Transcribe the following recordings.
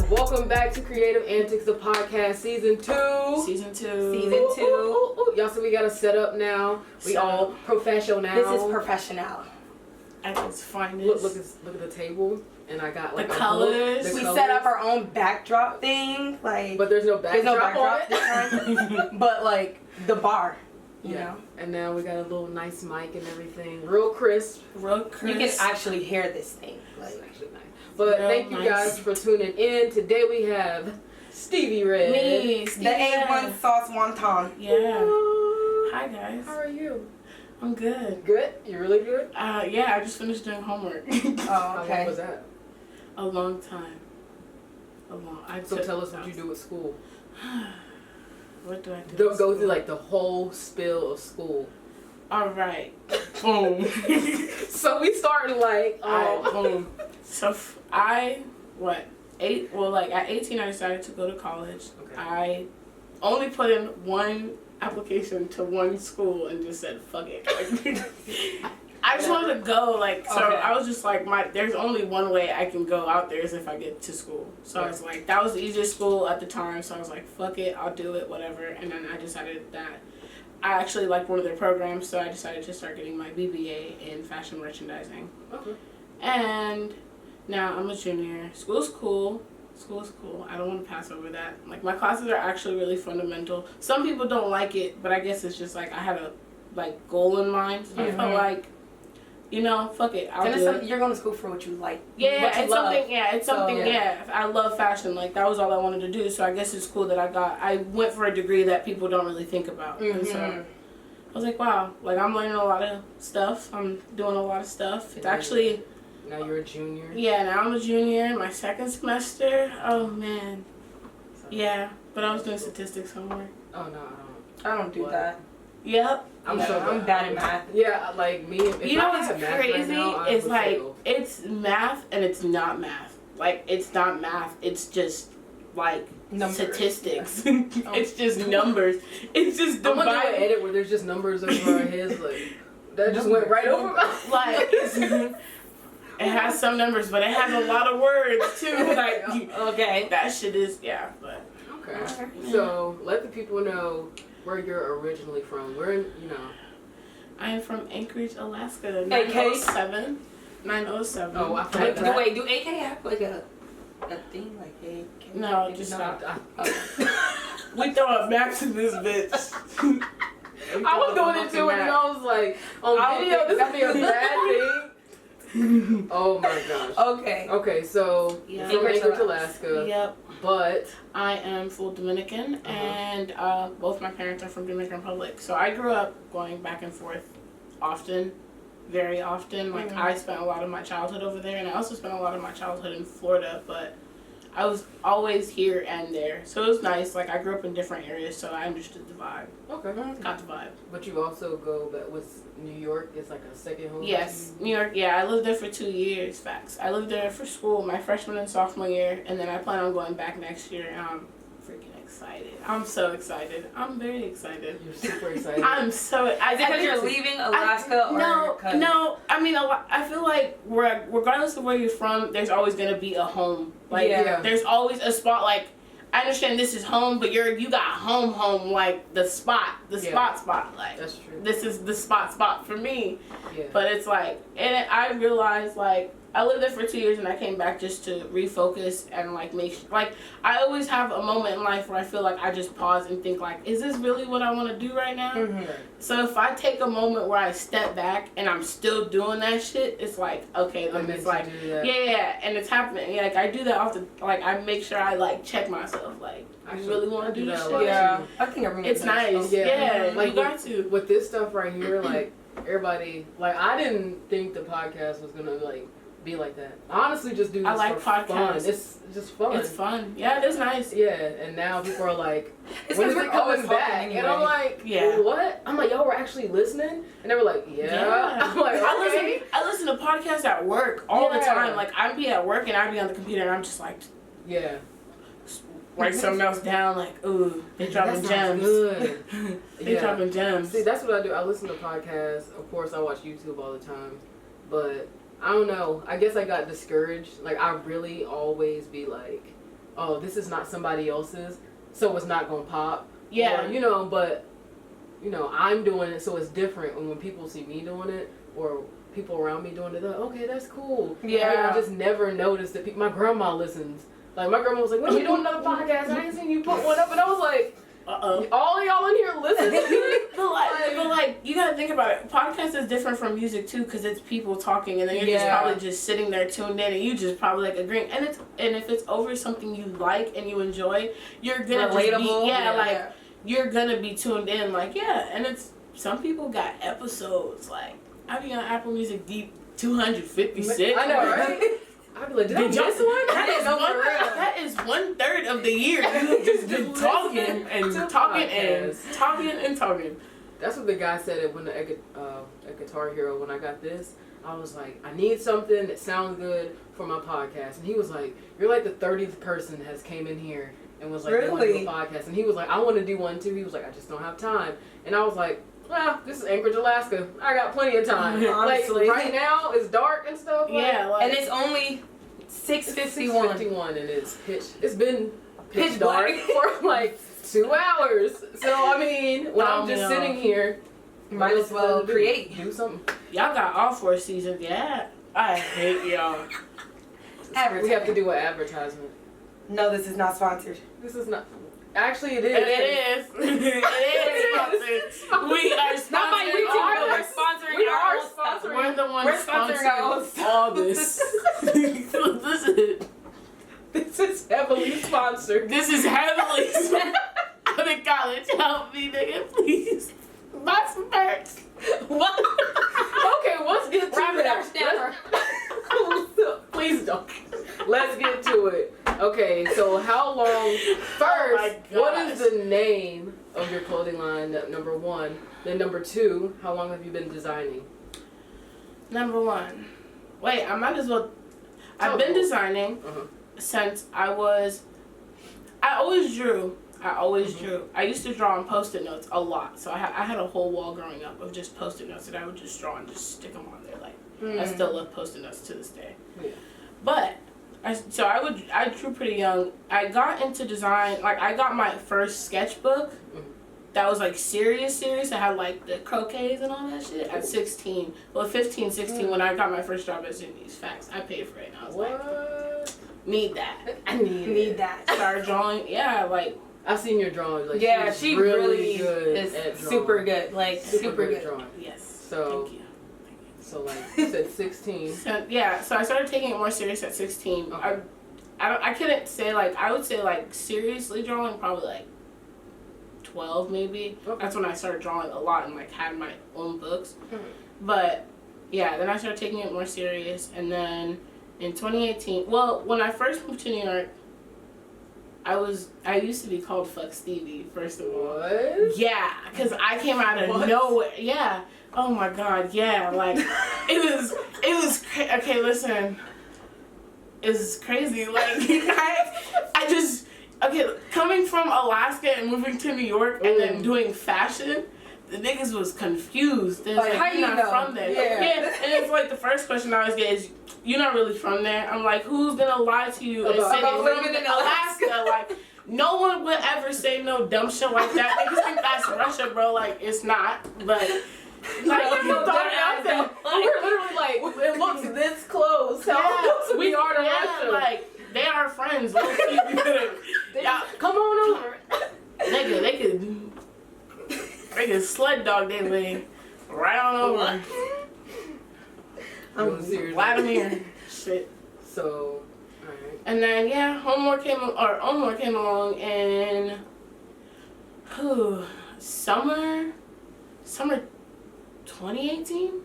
Welcome back to Kreativ Antics, the podcast, season 2. Season 2. Y'all see we got a setup now. We all professional now. This is professional. At its finest. Look at the table. And I got like the colors. We set up our own backdrop thing. But there's no backdrop on it. This time. But like the bar. You know? And now we got a little nice mic and everything. Real crisp. You can actually hear this thing. It's actually nice. But thank you guys for tuning in. Today we have Stevy Red. Me, Stevy Red. A1 sauce wonton. Yeah. Hi guys. How are you? I'm good. Good? You really good? Yeah, I just finished doing homework. Oh, okay. How long was that? A long time. So tell us what you do at school. What do I do? Go through like the whole spill of school. All right. Boom. So we started like boom. So at 18 I decided to go to college. Okay. I only put in one application to one school and just said fuck it. I just wanted to go I was just like there's only one way I can go out there is if I get to school. So I was like, that was the easiest school at the time, so I was like, fuck it, I'll do it, whatever. And then I decided that I actually liked one of their programs, so I decided to start getting my BBA in fashion merchandising. Okay. And now I'm a junior. School's cool. I don't want to pass over that. Like, my classes are actually really fundamental. Some people don't like it, but I guess it's just like I had a goal in mind. So I felt like, fuck it. I'll do it. You're going to school for what you like. Yeah, it's something. I love fashion. Like, that was all I wanted to do. So I guess it's cool that I went for a degree that people don't really think about. Mm-hmm. And so I was like, wow, I'm learning a lot of stuff. I'm doing a lot of stuff. It's actually. Now you're a junior? Yeah, now I'm a junior. My second semester. Oh, man. Yeah, but I was doing statistics homework. Oh, no, I don't do that. Yep. I'm bad at math. Yeah, like me. You know what's crazy? It's it's math and it's not math. It's not math. It's just numbers. Statistics. It's just numbers. It's just dividing. I'm gonna do an edit where there's just numbers over our heads. That just went right over my It has some numbers, but it has a lot of words too. Okay. That shit is but. Okay. So let the people know where you're originally from. I am from Anchorage, Alaska. 907. 907. Oh, I forgot that. Wait, do AK have a thing AK? No, just stop. We throwing maps in this bitch. I was doing it too, and I was like, on video, this would be a bad thing. Oh my gosh. Okay, so you're from Anchorage, Alaska. Yep. But I am full Dominican, and both my parents are from Dominican Republic. So I grew up going back and forth often, very often. I spent a lot of my childhood over there, and I also spent a lot of my childhood in Florida, but I was always here and there. So it was nice. I grew up in different areas, so I understood the vibe. Okay. Got the vibe. But you also go back with New York. It's like a second home. Yes, New York. Yeah, I lived there for 2 years. Facts. I lived there for school, my freshman and sophomore year, and then I plan on going back next year. And I'm freaking excited. I'm so excited. I'm very excited. You're super excited. I'm so. Is it because you're leaving Alaska No. I mean, I feel like regardless of where you're from, there's always gonna be a home. There's always a spot. I understand this is home, but you got home, the spot. That's true. This is the spot for me. Yeah. But it's and I realized I lived there for 2 years and I came back just to refocus and make sure, I always have a moment in life where I feel I just pause and think is this really what I want to do right now? Mm-hmm. So if I take a moment where I step back and I'm still doing that shit, it's okay, then it's yeah, and it's happening. I do that often. I make sure I check myself. I really want to do this shit. Yeah, I think it's nice. Yeah, you got to. With this stuff right here, everybody, I didn't think the podcast was gonna be like that. Honestly, just do this for podcasts. Fun. It's just fun. It's fun. Yeah, it is nice. Yeah, and now people are when is it coming back? Anyway. And I'm well, what? I'm y'all were actually listening? And they were yeah. I'm okay. I listen to podcasts at work all the time. I'd be at work and I'd be on the computer and I'm just yeah. Write something else down ooh, they dropping gems. Good. They dropping gems. See, that's what I do. I listen to podcasts. Of course, I watch YouTube all the time. But I don't know. I guess I got discouraged. I really always be oh, this is not somebody else's, so it's not gonna pop. Yeah. Or, but I'm doing it, so it's different. And when people see me doing it, or people around me doing it, they're like, okay, that's cool. Yeah. I just never noticed that my grandma listens. Like, my grandma was like, when you doing another podcast? I ain't seen you put one up. And I was like, all of y'all in here listening to it? but like, you gotta think about it. Podcast is different from music, too, because it's people talking, and then you're just probably just sitting there tuned in, and you just probably, like, agreeing. And if it's over something you like and you enjoy, you're gonna relatable. You're gonna be tuned in, like, and it's, some people got episodes, like, I be on Apple Music Deep 256. I know, right? I'd be like, did I miss one? That is 1/3 of the year. You just been talking and talking. That's what the guy said at Guitar Hero when I got this. I was like, I need something that sounds good for my podcast. And he was like, you're like the 30th person that has came in here and was like, they want to do a podcast. And he was like, I want to do one too. He was like, I just don't have time. And I was like, well, this is Anchorage, Alaska. I got plenty of time. Honestly. Like, right now, it's dark and stuff. And it's only 6:51. 6:51 and it's been pitch dark for like 2 hours. So, I mean, when I'm just sitting here, might as well do something. Y'all got all 4 seasons. Yeah. I hate y'all. We have to do an advertisement. No, this is not sponsored. This is not. Actually, it is. It is sponsored. We are sponsored. Not by YouTube, We are sponsoring. We're the ones sponsoring all this. This is heavily sponsored. This is heavily sponsored. I'm in college. Help me, nigga, please. Buy some perks. What? Okay, let's get to it. Please don't. Let's get to it. Okay, so how long? First, what is the name of your clothing line? Number 1. Then number 2, how long have you been designing? Number 1. Wait, I might as well. I've been designing since I always drew. I used to draw on Post-it notes a lot. So I had a whole wall growing up of just Post-it notes that I would just draw and just stick them on there. Like, I still love Post-it notes to this day. Yeah. But, I drew pretty young. I got into design, like, I got my first sketchbook that was, like, serious. I had, like, the croquets and all that shit at 16. Well, 15, 16, when I got my first job at Zuni's. Facts. I paid for it, and I was like, need that. I need that. Started drawing. Yeah, like, I've seen your drawings. Like, yeah, she really good is at super good. Like, super good. Drawing. Yes. So, thank you. So, like, you said 16. So I started taking it more serious at 16. Okay. I couldn't say, like, I would say, like, seriously drawing probably, like, 12 maybe. Okay. That's when I started drawing a lot and, like, had my own books. But, yeah, then I started taking it more serious. And then in 2018, well, when I first moved to New York, I used to be called Fuck Stevie, first of all. What? Yeah, because I came out of nowhere. Yeah. Oh my God, yeah. Like, it was okay, listen. It's crazy. Like, I just, coming from Alaska and moving to New York and then doing fashion, the niggas was confused. Like, how you're you not know? from there. Yeah. And it's like the first question I always get is, you're not really from there. I'm like, who's gonna lie to you and say they're living in Alaska? Like, no one would ever say no dumb shit like that. Niggas think that's Russia, bro. Like, it's not. But, like, we're literally like, it looks this close. How we are to Russia. Like, they are friends. Come on over. Nigga, they could sled dog their way right on over. I'm serious. Vladimir. Shit. So, alright. And then homework came along in summer 2018.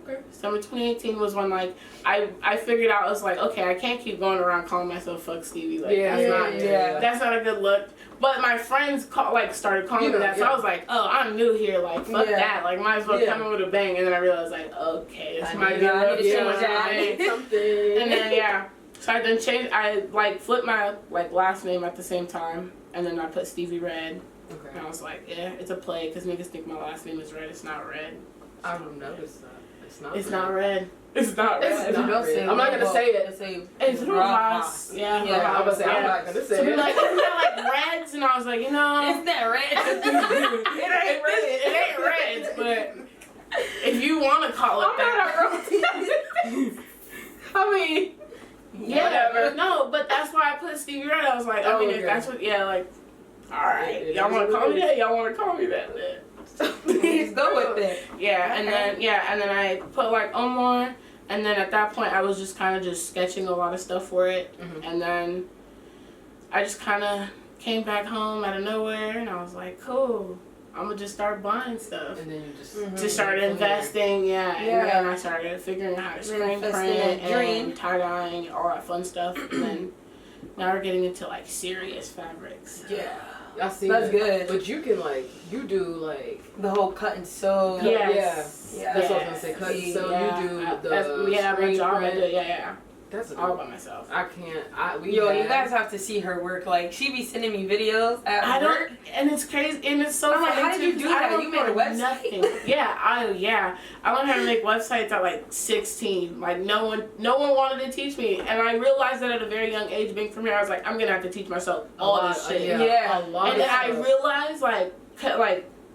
Okay. Summer 2018 was when, like, I figured out, I was like, okay, I can't keep going around calling myself Fuck Stevie. Like, that's not a good look. But my friends started calling me that, so I was like, oh, I'm new here, like, fuck that. Like, might as well come in with a bang. And then I realized, like, okay, it's my good look. And then, so I then changed, I, like, flipped my, like, last name at the same time. And then I put Stevy Red. Okay. And I was like, it's a play, because niggas think my last name is Red. It's not Red. I don't notice that. It's not red. It's not red. It's not red. I'm not gonna say it. It's Rojas. Yeah. I'm gonna say I'm not gonna say so it. Like, isn't that like reds? And I was like, It's not red. it ain't reds, but if you want to call it that. I mean, whatever. No, but that's why I put Stevy Red. I was like, I mean, if that's what, like, all right, y'all want to call me that? Y'all want to call me that? Please go with it. Yeah, and then I put like Omar, and then at that point I was just kind of just sketching a lot of stuff for it, and then I just kind of came back home out of nowhere, and I was like, cool, I'm gonna just start buying stuff. And then you just started investing, and then I started figuring out how to screen print and tie-dyeing, all that fun stuff, and then now we're getting into like serious fabrics. Yeah. I see. That's good. But you can you do like the whole cut and sew. Yes. Yeah. That's what I was gonna say. Cut and sew. Yeah. You do the my job. print. Yeah. That's all by myself. I can't. You guys have to see her work. Like, she be sending me videos at work. And it's crazy, and it's so funny. How did you do that? You made a website? Nothing. I learned how to make websites at like 16. Like, no one wanted to teach me, and I realized that at a very young age. Being from here, I was like, I'm gonna have to teach myself all this shit. Yeah. A lot. And then I realized like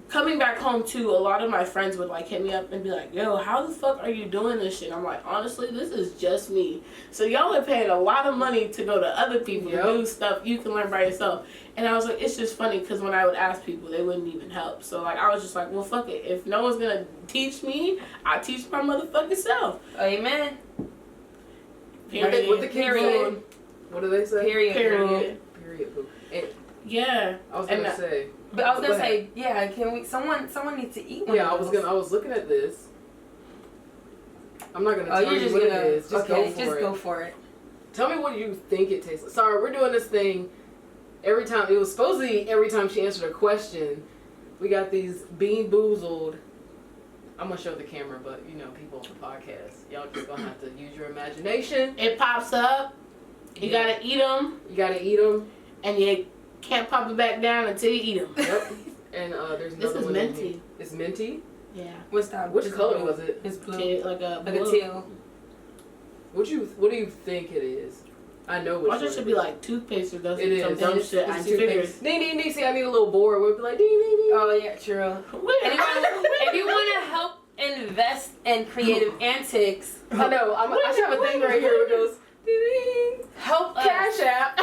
coming back home too, a lot of my friends would like hit me up and be like, yo, how the fuck are you doing this shit? I'm like, honestly, this is just me. So y'all are paying a lot of money to go to other people to do stuff you can learn by yourself. And I was like, it's just funny because when I would ask people, they wouldn't even help. So like, I was just like, well, fuck it. If no one's gonna teach me, I teach my motherfucking self. Amen. Period. What the period? What do they say? Period. Yeah. I was gonna say. But I was gonna say, can we? Someone needs to eat one. Yeah, I was looking at this. I'm not gonna tell you what it is. Just go for it. Tell me what you think it tastes like. Sorry, we're doing this thing every time. It was supposedly every time she answered a question. We got these Bean Boozled. I'm gonna show the camera, but people on the podcast, y'all just gonna have to use your imagination. It pops up. You gotta eat them. And you can't pop it back down until you eat them. Yep. And there's another one. This is minty. It's minty? Yeah. What's that? Which color was it? It's blue. Like a teal. What do you think it is? I know what it should be like toothpaste or those. It is. Some dumb shit. I figured. Ding, ding, ding. See, I need a little board where it'd be like, ding, ding, ding. Oh, yeah, true. If you want to help invest in Kreativ Antics. I know. I should have a thing right here where it goes, ding, ding. Help us. Cash App.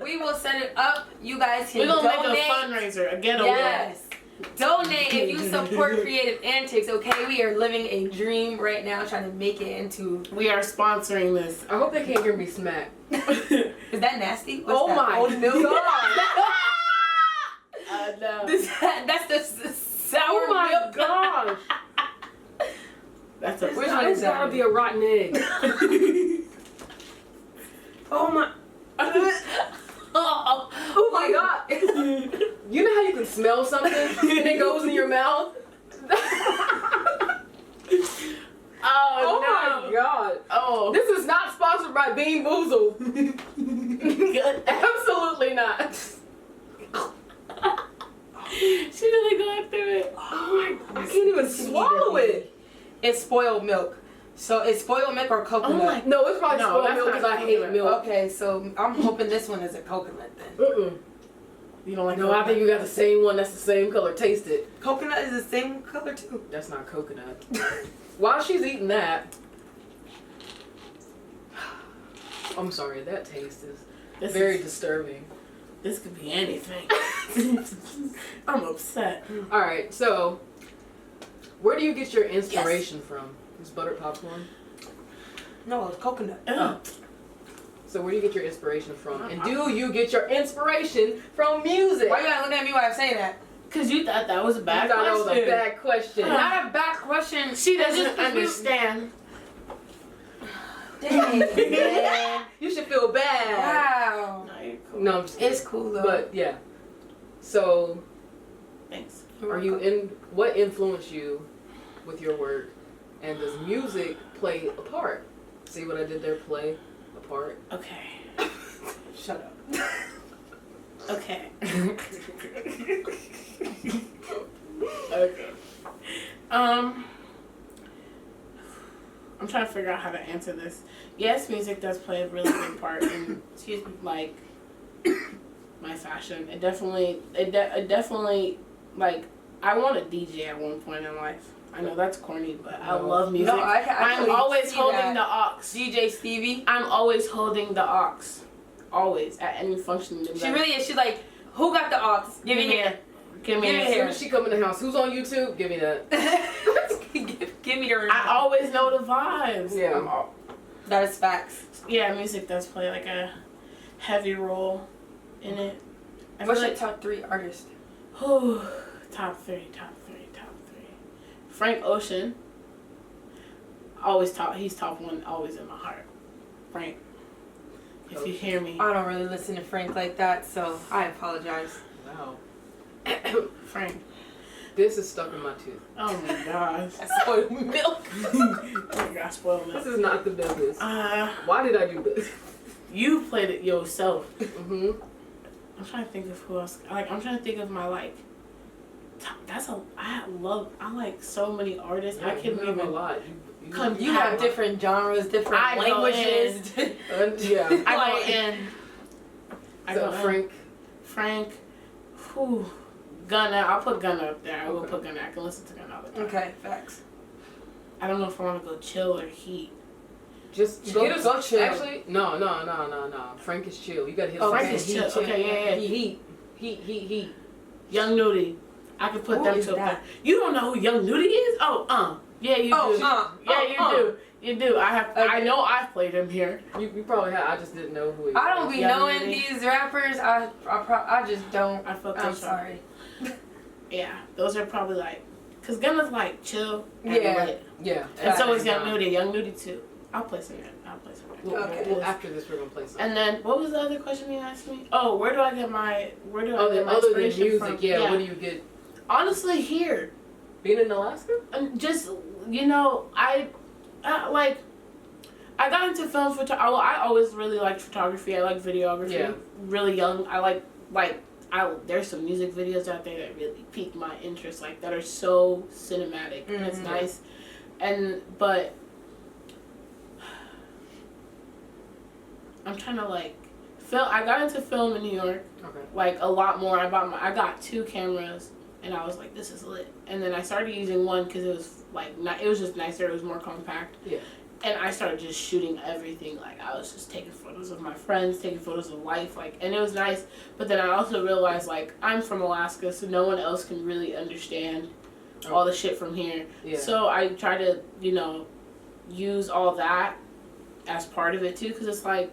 We will set it up. You guys can donate. We're going to donate. make a fundraiser, a getaway. Yes. Donate if you support Kreativ Antics, okay? We are living a dream right now, trying to make it into... We are sponsoring this. I hope they can't hear me smack. Is that nasty? What's that? My God. No. That's the sour milk. Gosh. That's a... Which one is that? It's gotta be a rotten egg. Oh my... Oh my God. You know how you can smell something and it goes in your mouth? Oh my God. Oh. This is not sponsored by Bean Boozled. Absolutely not. She really going through it. Oh my, I can't even swallow it. It's spoiled milk. So it's spoiled milk or coconut? Oh my, no, it's probably spoiled milk because I hate milk. Okay, so I'm hoping this one is a coconut then. You don't like No, I think you got the same one that's the same color. Taste it. Coconut is the same color too. That's not coconut. While she's eating that, I'm sorry, that taste is very disturbing. This could be anything. I'm upset. Alright, so where do you get your inspiration from? Is buttered popcorn? No, it's coconut. So where do you get your inspiration from? And do you get your inspiration from music? Why you gotta look at me while I'm saying that? Because you thought that was a bad question. You thought that was a bad question. Not a bad question. She doesn't understand. Dang, man. You should feel bad. Wow. No, you're cool. No, I'm just kidding. It's cool though. But yeah. So Thanks. What influenced you with your work? And does music play a part? See what I did there? Play a part. Okay. Shut up. Okay. Okay. I'm trying to figure out how to answer this. Yes, music does play a really big part in, excuse me, like, my fashion. It definitely, like, I want a DJ at one point in life. I know that's corny, but I love music. No, I'm always holding the aux. DJ Stevie. I'm always holding the aux. Always, at any function. She really is. She's like, who got the aux? Give me here. Give me As here. soon as she come in the house, who's on YouTube? Give me that. give me the remote. I always know the vibes. Yeah. That is facts. Yeah, music does play like a heavy role in it. What's your top 3 artists? Top three. Frank Ocean. He's top 1, always in my heart. Frank. If you hear me. I don't really listen to Frank like that, so I apologize. Wow. Frank. This is stuck in my tooth. Oh my gosh. That's spoiled milk. Oh my gosh, spoiled milk. This is not the business. Why did I do this? You played it yourself. Mm-hmm. I'm trying to think of who else. Like, I'm trying to think of my, like, I like so many artists. Yeah, I can't even a lot. You have different genres, different languages. Yeah. I go in. Frank. Whew. Gunna. I'll put Gunna up there. I will put Gunna. I can listen to Gunna all the time. Okay, facts. I don't know if I want to go chill or heat. Just go chill. Actually, no. Frank is chill. You gotta hit. Frank is chill. Okay, yeah. Heat. Young Nudie. I could put them two up there. You don't know who Young Nudie is? Yeah, you do. You do. I know I've played him here. You probably have. I just didn't know who he was. I don't be knowing these rappers. I just don't. I'm sorry. Yeah, those are probably like, cause Gunna's like chill and lit. Yeah. And so is Young Nudie. Young Nudie too. I'll play some. Okay. Well, after this, we're gonna play some. And then, what was the other question you asked me? Oh, where do I get my other than music? From? Yeah. What do you get? Honestly, here. Being in Alaska? Just, I got into film photography. Well, I always really liked photography. I like videography. Yeah. Really young. There's some music videos out there that really piqued my interest, like, that are so cinematic. And it's nice. But I'm trying to, like, I got into film in New York. Okay. Like, a lot more. I got 2 cameras. And I was like, this is lit. And then I started using one because it was like, it was just nicer. It was more compact. Yeah. And I started just shooting everything. Like, I was just taking photos of my friends, taking photos of life. Like, and it was nice. But then I also realized, like, I'm from Alaska, so no one else can really understand all the shit from here. Yeah. So I try to, use all that as part of it too. Because it's like,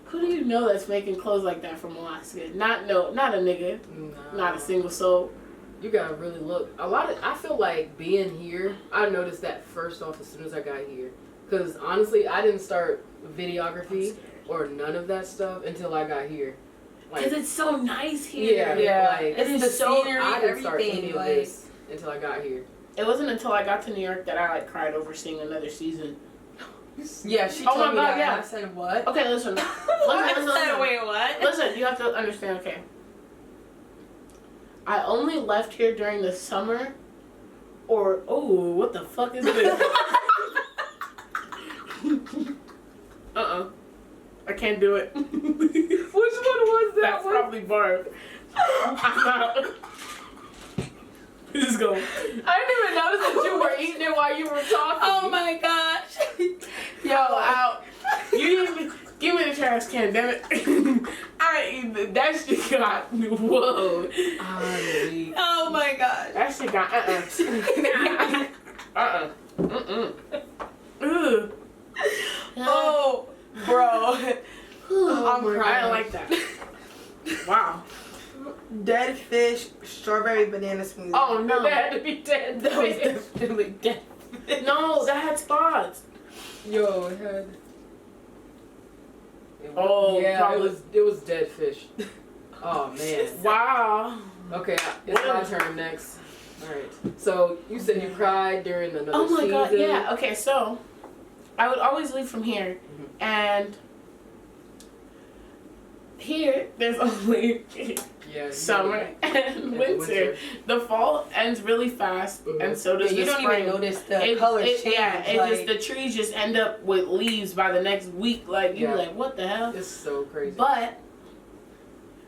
who do you know that's making clothes like that from Alaska? Not a nigga. No. Not a single soul. You gotta really look. I feel like being here, I noticed that first off as soon as I got here. Because honestly, I didn't start videography or none of that stuff until I got here. Because it's so nice here. Yeah. Like, it's the scenery, I didn't start everything. any of this until I got here. It wasn't until I got to New York that I, like, cried over seeing another season. Yeah, she told me that. Yeah. I said, what? Okay, listen. Listen. Wait, what? Listen, you have to understand, okay. I only left here during the summer, what the fuck is this? I can't do it. Which one was that? That's probably Barb. I'm out. Just go. I didn't even notice that you were eating it while you were talking. Oh my gosh. Yo, out. You didn't even give me the trash can, damn it. That shit got, whoa. Oh my gosh. That shit got, Oh, bro. I'm crying. I don't like that. Wow. Dead fish, strawberry banana smoothie. Oh no. That had to be dead. That was definitely dead. No, that had spots. Yo, it had. Yeah, probably. It was dead fish. Oh man. Wow. Okay, it's my turn next. All right. So you said you cried during another season. Oh my god, yeah. Okay, so I would always leave from here, and here there's only summer and Yeah, winter. The fall ends really fast, and so does you the don't spring. even notice the colors change. Yeah, just the trees just end up with leaves by the next week. Like you're like, what the hell? It's so crazy. But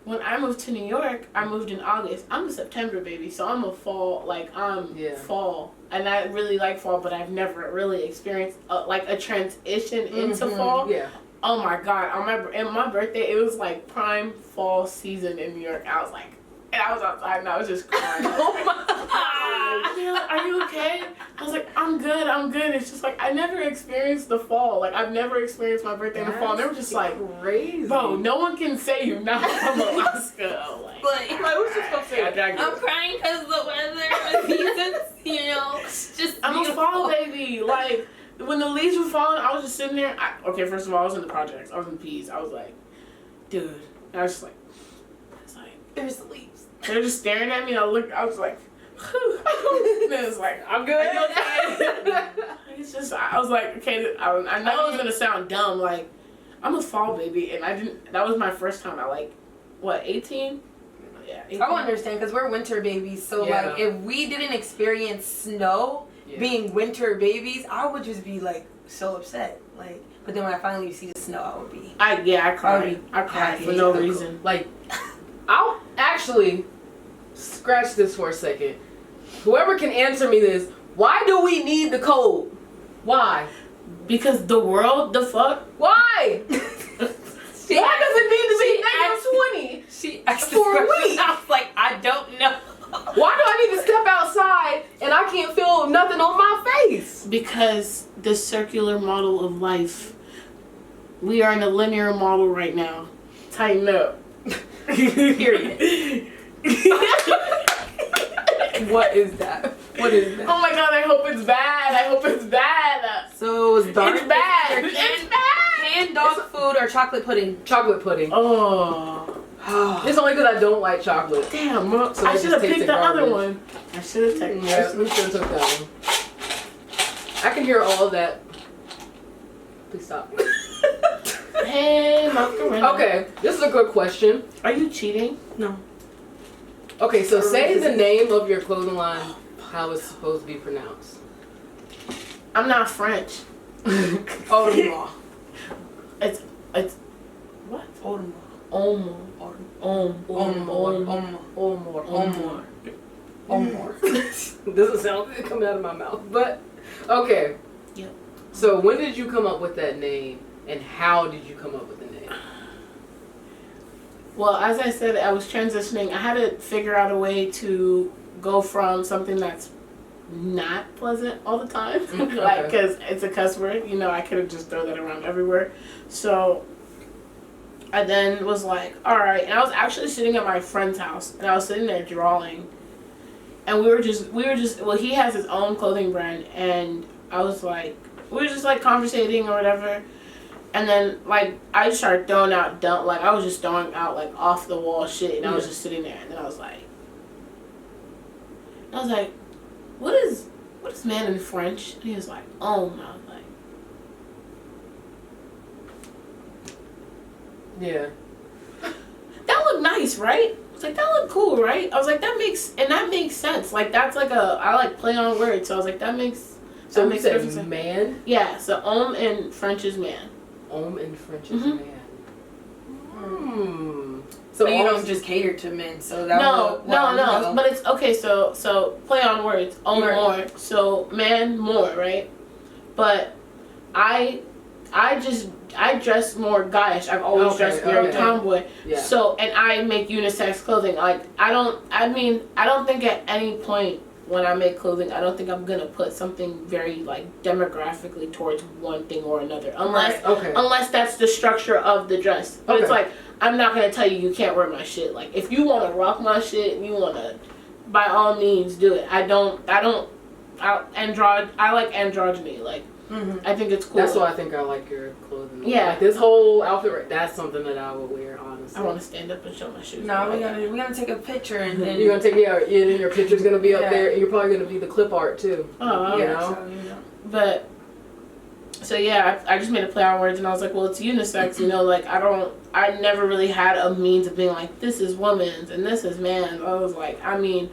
when I moved to New York, I moved in August. I'm a September baby, so I'm a fall. Like I'm fall, and I really like fall, but I've never really experienced like a transition into fall. Yeah. Oh my God! I remember in my birthday, it was like prime fall season in New York. I was like, and I was outside and I was just crying. Oh my And they're like, are you okay? I was like, I'm good. It's just like I never experienced the fall. Like I've never experienced my birthday in the fall. And they were just like, crazy. bro, no one can say you're not from Alaska. Like who's just gonna say I dragged you? I'm crying because the weather, the seasons, you know, it's just I'm beautiful. a fall baby. Like when the leaves were falling, I was just sitting there. Okay, first of all, I was in the projects. I was in P's. I was like, dude. And I was just like, There's the leaves. they're just staring at me. I was like, and it was like, I'm good. Are you okay? It's just, I was like, okay, I know it was gonna sound dumb. Like, I'm a fall baby, and I didn't. That was my first time. I like, what, 18? Yeah. 18. I don't understand because we're winter babies. So like, if we didn't experience snow, being winter babies, I would just be like so upset. Like, but then when I finally see the snow, I would be. I cried. I cried for no reason. Like, I'll actually scratch this for a second. Whoever can answer me this, why do we need the cold? Why? Because the world, the fuck? Why? Why does it need to be -20? She asked for a week. I was like, I don't know. Why do I need to step outside and I can't feel nothing on my face? Because the circular model of life. We are in a linear model right now. Tighten up. Period. What is that? What is that? Oh my God, I hope it's bad. So it's dark. It's bad. It's bad. Canned dog food or chocolate pudding? Chocolate pudding. Oh. It's only because I don't like chocolate. Damn, So I it should have just picked tasted the other garbage. one. I should have taken Yeah, we should have took that one. I can hear all of that. Please stop. Hey, Macarena. Okay, this is a good question. Are you cheating? No. Okay, so say the name of your clothing line, how it's supposed to be pronounced. I'm not French. Audemars. It's what? Audemars. Omar. Doesn't sound good coming out of my mouth, but okay. Yep. So when did you come up with that name, and how did you come up with the name? Well, as I said, I was transitioning. I had to figure out a way to go from something that's not pleasant all the time, like because it's a cuss word. You know, I could have just thrown that around everywhere. So I then was like, all right. And I was actually sitting at my friend's house, and I was sitting there drawing, and we were just. Well, he has his own clothing brand, and I was like, we were just like conversating or whatever. And then, like, I just started throwing out I was just throwing out, like, off the wall shit, and I was just sitting there, and then I was like, what is man in French? And he was like, oh, and I was like, Yeah. that looked nice, right? I was like, that looked cool, right? I was like, that makes sense. Like, that's like I like play on words, so I was like, that makes So you makes said sense. man? Yeah, so in French is man. In French is man. So you don't just cater to men, so that No. But it's okay. So play on words. More. So man, more, right? But I dress more guyish. I've always dressed very tomboy. Yeah. So and I make unisex clothing. Like I don't think at any point when I make clothing, I don't think I'm gonna put something very like demographically towards one thing or another, unless that's the structure of the dress. But it's like I'm not gonna tell you can't wear my shit. Like if you want to rock my shit and you want to, by all means do it. I like androgyny. Like I think it's cool. That's why I think I like your clothing. Yeah. Like this whole outfit, that's something that I would wear, honestly. I want to stand up and show my shoes. No, we gotta take a picture and then You're gonna take your picture's gonna be up there, and you're probably gonna be the clip art too. Oh, you know. But So yeah, I just made a play on words, and I was like, well, it's unisex, you know, like I never really had a means of being like, this is woman's and this is man's. I was like, I mean,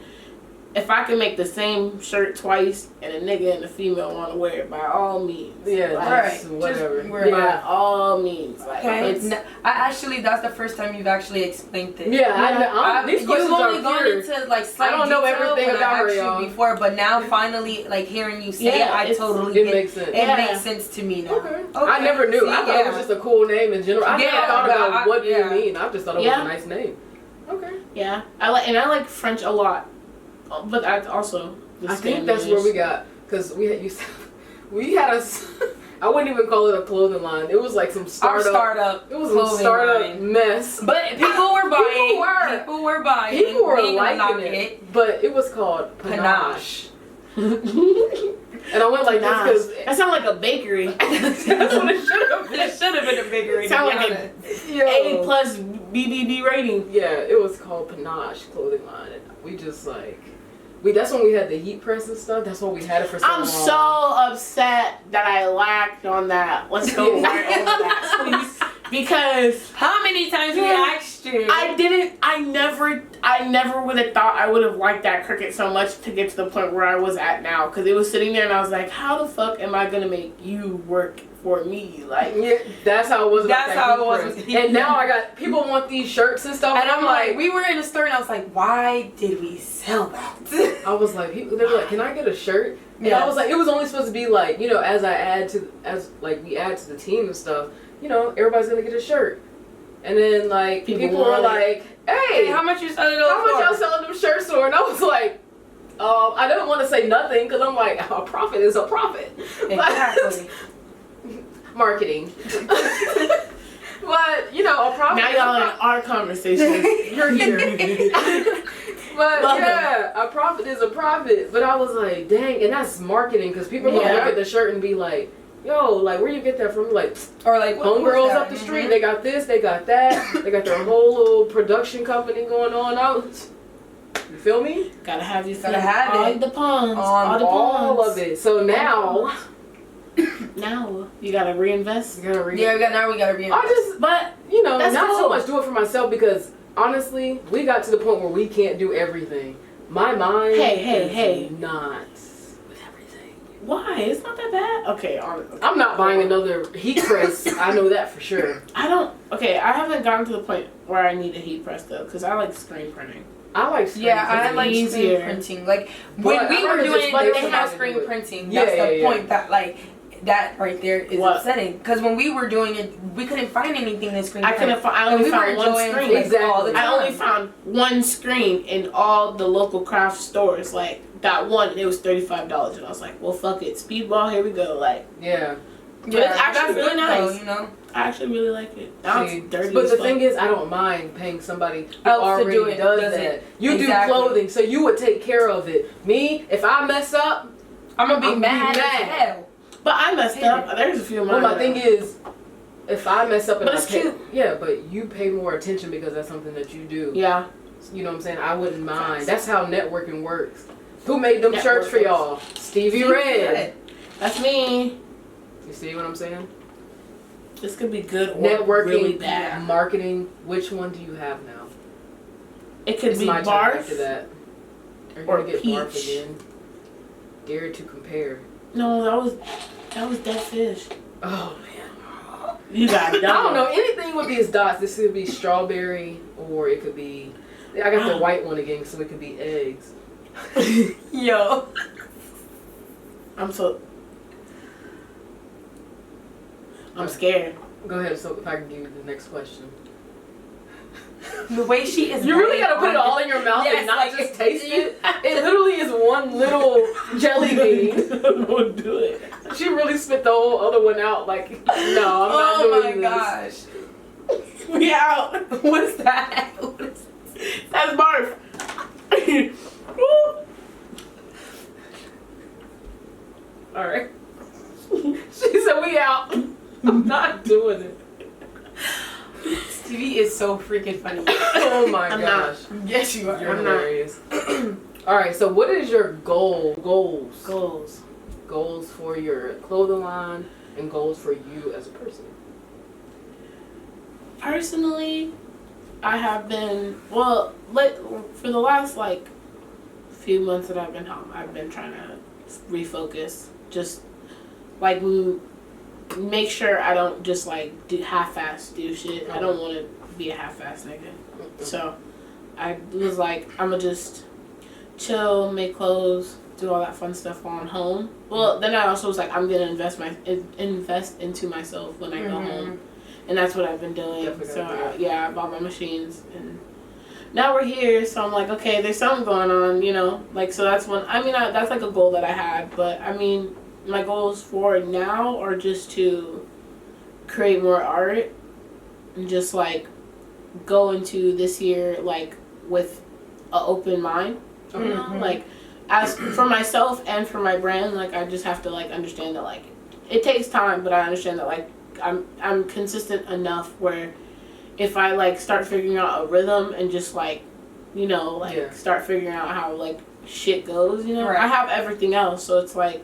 if I can make the same shirt twice and a nigga and a female want to wear it, by all means. Yeah, like, right. Whatever. By all means. Like, Okay. it's, I actually, that's the first time you've actually explained it. Yeah, these questions you've only are gone pure. into like slight I don't know detail everything when about I her, asked you y'all. before, but now finally, like hearing you say Yeah, it, I totally It get makes sense. it. Makes sense to me now. Okay. I never knew. See, I thought it was just a cool name in general. I never thought about what you mean. I just thought it was a nice name. Okay. Yeah, I like French a lot, but I also. I think that's where we got, because we had a. I wouldn't even call it a clothing line. It was like some startup. It was a startup mess. But people were buying. People were buying. People were liking it. But it was called Panache. And I went like this because that sounded like a bakery. That's what it should have been. It should have been a bakery. It sounded like an A+ BBB rating. Yeah, it was called Panache clothing line, and we just like. That's when we had the heat press and stuff. That's when we had it for so long. I'm so upset that I lacked on that. Let's go right over that, please. Because how many times we asked you? I never would have thought I would have liked that Cricut so much to get to the point where I was at now. Because it was sitting there and I was like, how the fuck am I gonna make you work for me? Like, yeah, that's how it was. That's how it was. And now I got people want these shirts and stuff. And I'm like, we were in the store and I was like, why did we sell that? I was like, they were like, can I get a shirt? And I was like, it was only supposed to be like, you know, as we add to the team and stuff, you know, everybody's gonna get a shirt. And then like people were like, hey, how much you selling those? How much y'all selling them shirts for? And I was like, I didn't want to say nothing because I'm like, a profit is a profit. Exactly. Marketing. But you know, a profit. Now y'all in our conversation. You're here. But yeah, a profit is a profit. But I was like, dang, and that's marketing because people will look at the shirt and be like, yo, like where you get that from? Like, or like homegirls up the street, they got this, they got that, they got their whole little production company going on. You feel me? Gotta have you. Gotta have all it. The pawns. All of it. So now you gotta reinvest. Now we gotta reinvest. But you know, that's not cool. so much do it for myself because honestly, we got to the point where we can't do everything. My mind, hey, not with everything. Why? It's not that bad. Okay, I'm not buying another heat press. I know that for sure. I haven't gotten to the point where I need a heat press though, because I like screen printing. I like screen printing. I like screen printing. Like when we were doing it, they have screen printing. That's the point that like. That right there is upsetting because when we were doing it, we couldn't find anything in screen. I only found one screen. Exactly. I only found one screen in all the local craft stores. Like that one, and it was $35, and I was like, "Well, fuck it, Speedball, here we go." Like, but it's actually really nice. Though, you know, I actually really like it. Now it's dirty. But the thing is, I don't mind paying somebody who already does that. You do clothing, so you would take care of it. Me, if I mess up, I'm gonna be mad as hell. But I messed up. There's a few of mine. Well, my thing is, if I mess up and but it's cute. Yeah, but you pay more attention because that's something that you do. Yeah. You know what I'm saying? I wouldn't mind. That's how networking works. Who made them shirts for y'all? Stevie Red. That's me. You see what I'm saying? This could be good or networking, really bad. Marketing. Which one do you have now? It could be my barf after that. Are you or gonna get peach. barf again? Dare to compare. No, that was dead fish. Oh man. You got it. I don't know. Anything with these dots. This could be strawberry or it could be. I got the white one again, so it could be eggs. Yo. I'm scared. Go ahead. So if I can give you the next question. The way she is. You really gotta put it all in your mouth and not just taste it. It literally is one little jelly bean. Don't do it. She really spit the whole other one out. Like, no, I'm not doing this. Oh my gosh. We out. What is that? That's barf. Alright. She said we out. I'm not doing it. Stevie is so freaking funny. Oh my I'm gosh. Yes, you are. You're hilarious. Alright, so what is your goals for your clothing line and goals for you as a person? Personally, I have been, well, for the last, few months that I've been home, I've been trying to refocus. Just, make sure I don't just, do half-ass do shit. I don't want to be a half-ass nigga. So, I was like, I'm going to just chill, make clothes, do all that fun stuff while I'm home. Well, then I also was like, I'm going to invest into myself when I go home. And that's what I've been doing. So, I bought my machines. And now we're here, so I'm like, okay, there's something going on, so that's one. That's a goal that I had. But, my goals for now are just to create more art and just, go into this year, with an open mind. As for myself and for my brand, I just have to, understand that, it takes time, but I understand that, I'm consistent enough where if I start figuring out a rhythm and just start figuring out how shit goes, right. I have everything else, so it's I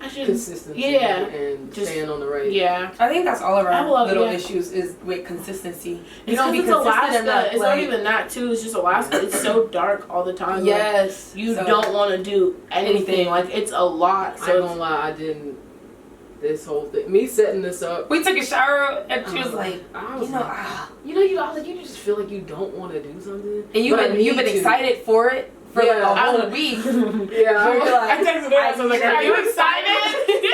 should consistency and just staying on the right. Yeah, I think that's all of our little issues is with consistency. You don't be consistent Alaska. enough. It's not even that too. It's just Alaska. It's so dark all the time. Yes, you don't want to do anything. It's a lot. So I ain't gonna lie, I didn't. This whole thing, me setting this up. We took a shower and she was like, you just feel like you don't want to do something. And you've been excited for it for a whole week. Yeah, I texted her. I was like, "Are you excited?"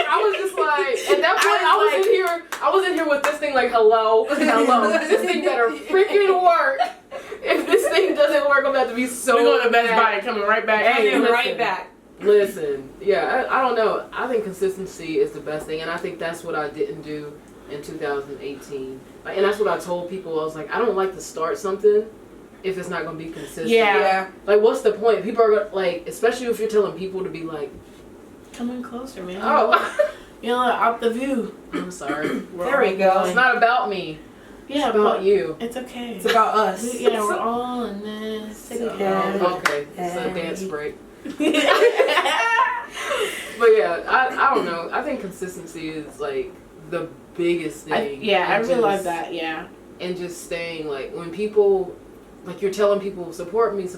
I was just like, at that point, I was in here with this thing hello. This thing better freaking work. If this thing doesn't work, I'm about to be so. We're going to Best Buy, coming right back. Right back. Listen, I don't know. I think consistency is the best thing, and I think that's what I didn't do in 2018. And that's what I told people. I was like, I don't like to start something if it's not going to be consistent. Yeah. What's the point? People are going to, especially if you're telling people to be come in closer, man. Oh. Out the view. I'm sorry. There we go. It's not about me. Yeah, it's about you. It's okay. It's about us. We're all in this together. Okay, it's a dance break. But I don't know. I think consistency is the biggest thing. I realize that. Yeah. And just staying when people you're telling people support me,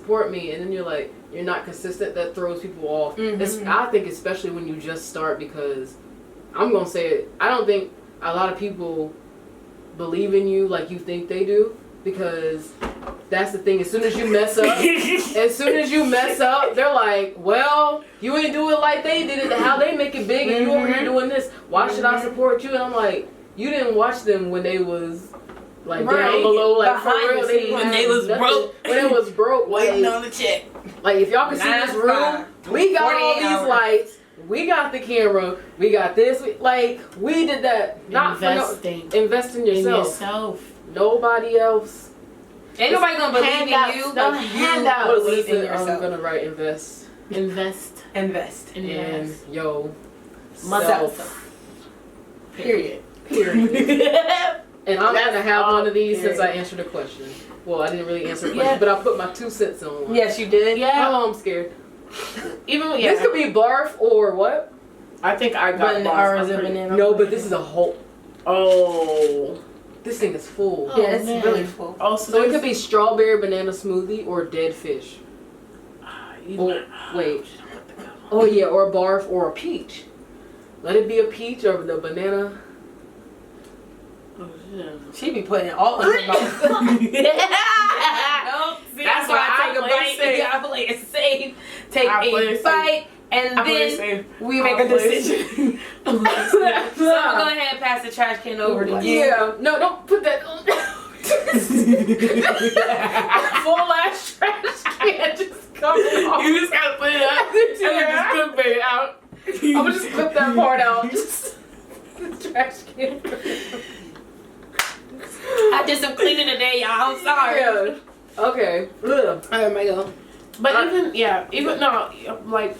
and then you're not consistent. That throws people off. I think especially when you just start, because I'm gonna say it. I don't think a lot of people believe in you like you think they do, because that's the thing. As soon as you mess up, they're like, well, you ain't do it like they did it, how they make it big, and you over here doing this. Why should I support you? And I'm like, you didn't watch them when they was down below, for real. When they was broke. When it was broke. Waiting on the check. If y'all can see this room, we got all these lights. We got the camera. We got this. We did that. Not invest in yourself. Nobody else. Ain't nobody gonna believe in you. Don't hand out. Believe in yourself. I'm gonna write invest. Invest. And self. Period. And I'm gonna have one of these since I answered the question. Well, I didn't really answer the question, but I put my 2 cents on one. Yes, you did. Yeah. Oh, I'm scared. This could be barf or what? I think I got barf. No, but this is a whole. Oh. This thing is full. Yeah, it's really full. Oh, so it could be strawberry banana smoothie or dead fish. Wait. Oh yeah, or a barf or a peach. Let it be a peach or the banana. Oh, yeah. She be putting it all in her mouth. Nope. That's why I take a bite. I play it safe. Take a bite. And then we make a decision. So I'm gonna go ahead and pass the trash can over to you. Yeah. No, don't put that on. Full ass trash can just coming off. You just gotta put it up. And then just clip it out. I'm gonna just clip that part out. Just the trash can. I did some cleaning today, y'all. I'm sorry. Yeah. Okay. Alright, my go. But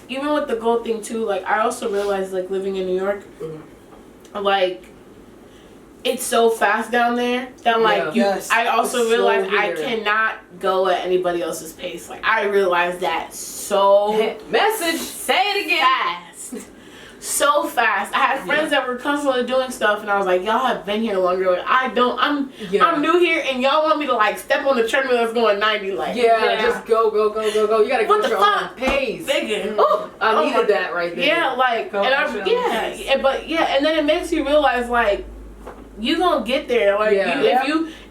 even with the gold thing too, I also realized living in New York, it's so fast down there that I also realized I cannot go at anybody else's pace. I realized that so message. Say it again. Fast. so fast. I had friends that were constantly doing stuff, and I was like, y'all have been here longer. Like, I'm new here, and y'all want me to like step on the treadmill that's going 90. Like, just go. You gotta go at your own pace. I needed that right there. Yeah, like, and then it makes you realize like, you gonna get there. Like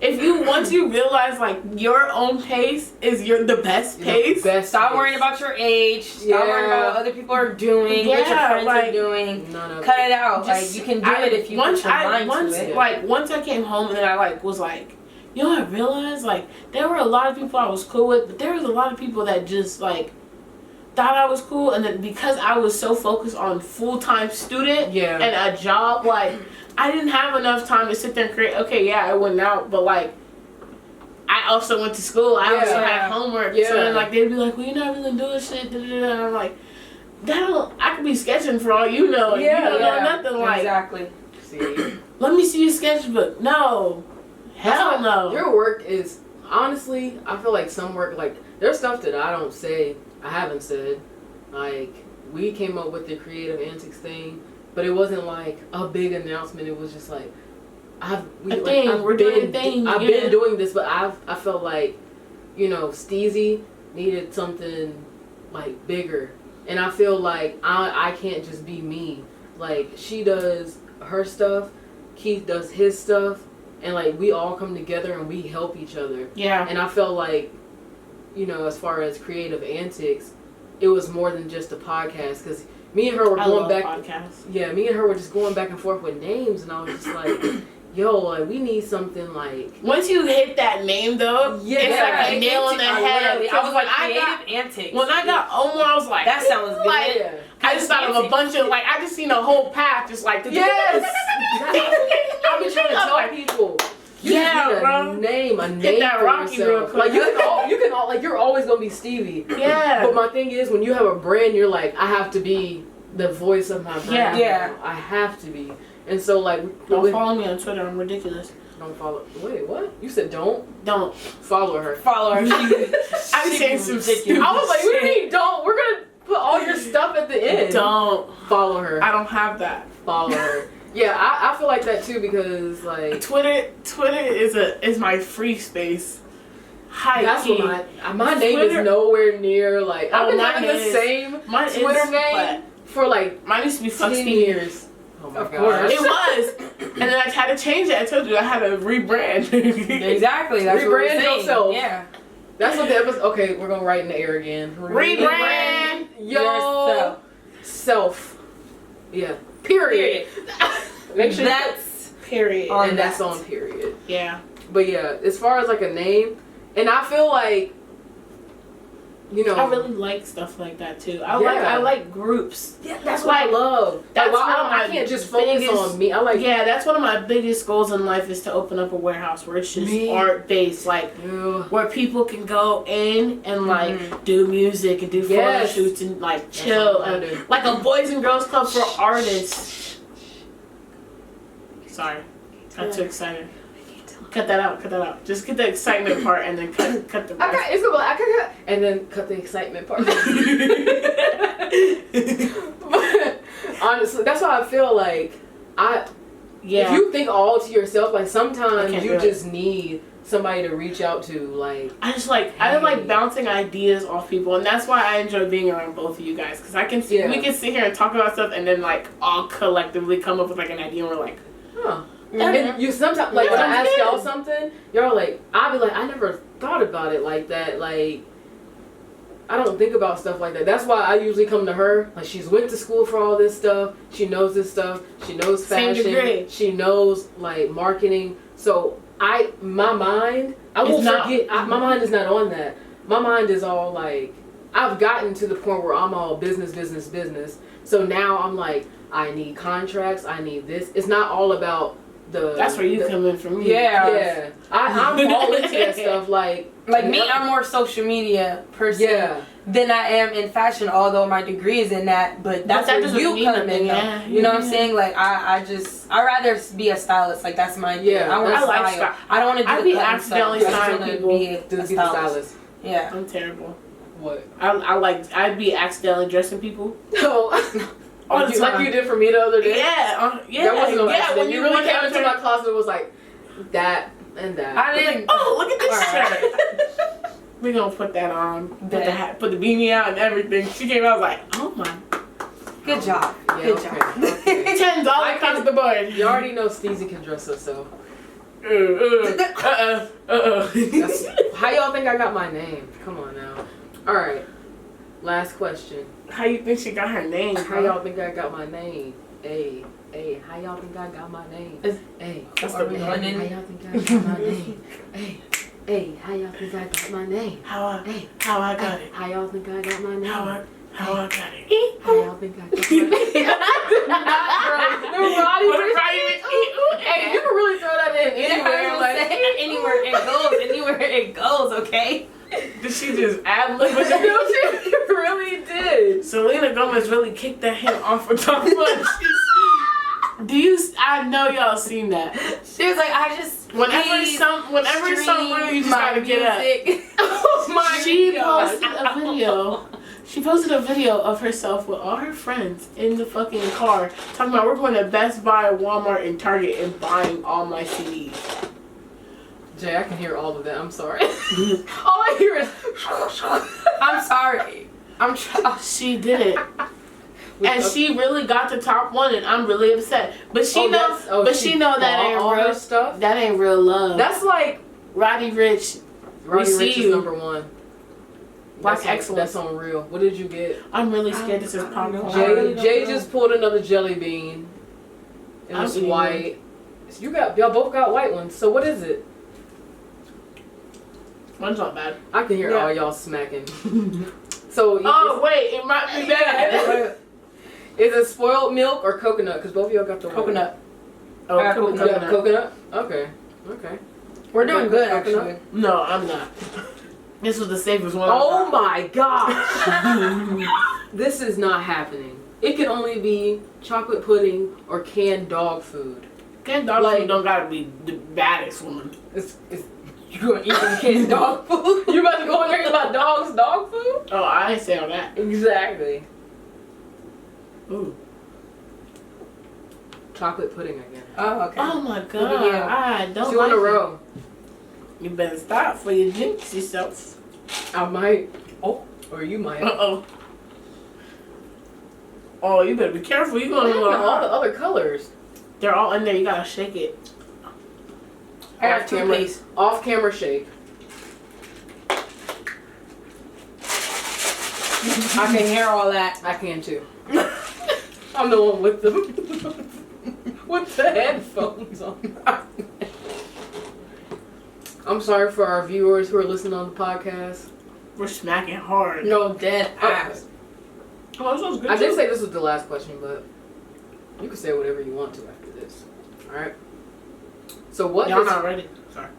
if you once you realize like your own pace is the best pace. Stop worrying about your age. Stop worrying about what other people are doing. What your friends are doing. Cut it out. Like you can do it if you put your mind to it. Like once I came home and then I like was like, you know, I realized like there were a lot of people I was cool with, but there was a lot of people that just like thought I was cool, and then because I was so focused on full-time student and a job, like I didn't have enough time to sit there and create. Okay, I went out, but like I also went to school. I also had homework. So then like they'd be like, well, you're not really doing shit. And I'm like, I could be sketching for all you know. And you don't know nothing. Like, exactly. See, let me see your sketchbook. No, hell no. Your work is honestly, I feel like some work, like there's stuff that I don't say, I haven't said. Like we came up with the Kreativ Antics thing. But it wasn't like a big announcement. It was just like, I've been doing this, but I felt like, you know, Steezy needed something like bigger, and I feel like I can't just be me. Like she does her stuff, Keith does his stuff, and like we all come together and we help each other. Yeah. And I felt like, you know, as far as Kreativ Antics, it was more than just a podcast because. Me and her were going back. Podcasts. Yeah, me and her were just going back and forth with names, and I was just like, "Yo, like we need something like." Once you hit that name, though, it's like a nail on the head. I was like, Kreativ Antics. When I got Omar, I was like, that sounds good. Like, I just thought of a bunch of like, I just seen a whole path, just like yes. I've been trying to tell people. You bro. A name Hit that for Rocky yourself. Like you can all like you're always gonna be Stevie. Yeah. But my thing is when you have a brand, you're like, I have to be the voice of my brand. Yeah. I have to be. And so like don't follow me on Twitter. I'm ridiculous. Don't follow. Wait, what? You said don't follow her. Follow her. I'm saying some stupid. I was like, what do you mean don't? We're gonna put all your stuff at the end. Don't follow her. I don't have that. Follow her. Yeah, I feel like that too because like Twitter is my free space. That's what my name is nowhere near like I've been having the same Twitter name for like mine used to be 10 years. Oh my gosh. It was. And then I had to change it. I told you I had to rebrand. Exactly. That's rebrand yourself. Yeah. That's what the episode. Okay, we're gonna write in the air again. Rebrand yourself. Self. Yeah. Period. Make sure that's period. And that's on period. Yeah. But yeah, as far as like a name, and I feel like, you know, I really like stuff like that too. I like groups. Yeah, that's what I love. That's like, I can't just focus on me. I like. Yeah, that's one of my biggest goals in life is to open up a warehouse where it's just art based, like where people can go in and like do music and do photo shoots and like chill, and, like a boys and girls club for artists. Sorry, got too excited. Cut that out. Just get the excitement part and then cut the rest. Okay, it's cool. I can cut and then cut the excitement part. But honestly, that's why I feel like if you think all to yourself, like sometimes you just need somebody to reach out to. Like I like bouncing ideas off people, and that's why I enjoy being around both of you guys because I can see we can sit here and talk about stuff and then like all collectively come up with like an idea and we're like, huh. And you sometimes like when I ask y'all something, y'all like I'll be like I never thought about it like that. Like I don't think about stuff like that. That's why I usually come to her. Like she's went to school for all this stuff. She knows this stuff. She knows fashion. She knows like marketing. So my mind my mind is not on that. My mind is all like I've gotten to the point where I'm all business. So now I'm like I need contracts. I need this. It's not all about that's where you come in from me. Yeah. I'm all into that stuff. Like me, I'm more social media person than I am in fashion. Although my degree is in that, but that's where you come in. Yeah. You know what I'm saying? Like I rather be a stylist. Like that's my thing. I want to style. I don't want to do. I'd be accidentally styling people. Be a stylist. Yeah. I'm terrible. What? I'd be accidentally dressing people. Oh. all the time. Like you did for me the other day? Yeah. That wasn't an accident. When You really came into after- my closet and was like, that and that. I didn't. Oh, look at this Alright. shirt. We gonna put that on. Put the hat, put the beanie out and everything. She came out, I was like, oh my. Good job. Yeah, Good okay, job. okay. 10s all across the board. You already know Steezy can dress herself. That's, how y'all think I got my name? Come on now. Alright. Last question. How you think she got her name? How y'all think I got my name? Hey, how y'all think I got my name? Hey, That's Are the we beginning. running? how y'all think I got my name? Hey, how y'all think I got my name? How I got it. How y'all think I got my name? How I got it. How y'all think I got my name? Hey, you can really throw that in anywhere. Like, Anywhere it goes, okay? Did she just ad-lib with no, it? she really did. Selena Gomez really kicked that him off of top one. I know y'all seen that. She was like, I just Whenever some girl, you just gotta get up. Oh my She God. posted a video. She posted a video of herself with all her friends in the fucking car talking about we're going to Best Buy, Walmart, and Target and buying all my CDs. Jay, I can hear all of that. I'm sorry. All I hear is. I'm sorry. She did it. And she really got the top one, and I'm really upset. But she she know that ain't all real her stuff. That ain't real love. That's like Roddy Rich. Roddy see Rich is you. #1. Black That's excellence. That's on real. What did you get? I'm really scared this is popcorn. Jay just pulled another jelly bean. It I'm was eating white. Y'all both got white ones. So what is it? One's not bad. I can hear all y'all smacking. So Oh wait, it might be bad. is it spoiled milk or coconut? Because both of y'all got the Coconut. Oh, I got You got coconut? Okay. We're doing good, Coconut? actually. No, I'm not. This was the safest one. Oh my gosh! This is not happening. It can only be chocolate pudding or canned dog food. Canned dog food don't gotta be the baddest one. It's you gonna eat some canned dog food? You about to go in there about dog food? Oh, I ain't say all that. Exactly. Ooh. Chocolate pudding again. Oh, okay. Oh my god. Yeah. I don't 2 in a like row. it. You better stop for you jinx yourself. I might. Oh, or you might. Uh-oh. Oh, you better be careful. You're gonna All the other colors. They're all in there. You gotta shake it. I have toothpaste. Off camera shake. I can hear all that. I can too. I'm the one with the with the headphones on. I'm sorry for our viewers who are listening on the podcast. We're smacking hard. No dead ass. Oh, this was good. I did too. say this was the last question, but you can say whatever you want to after this. Alright? So what Y'all does, not ready. Sorry.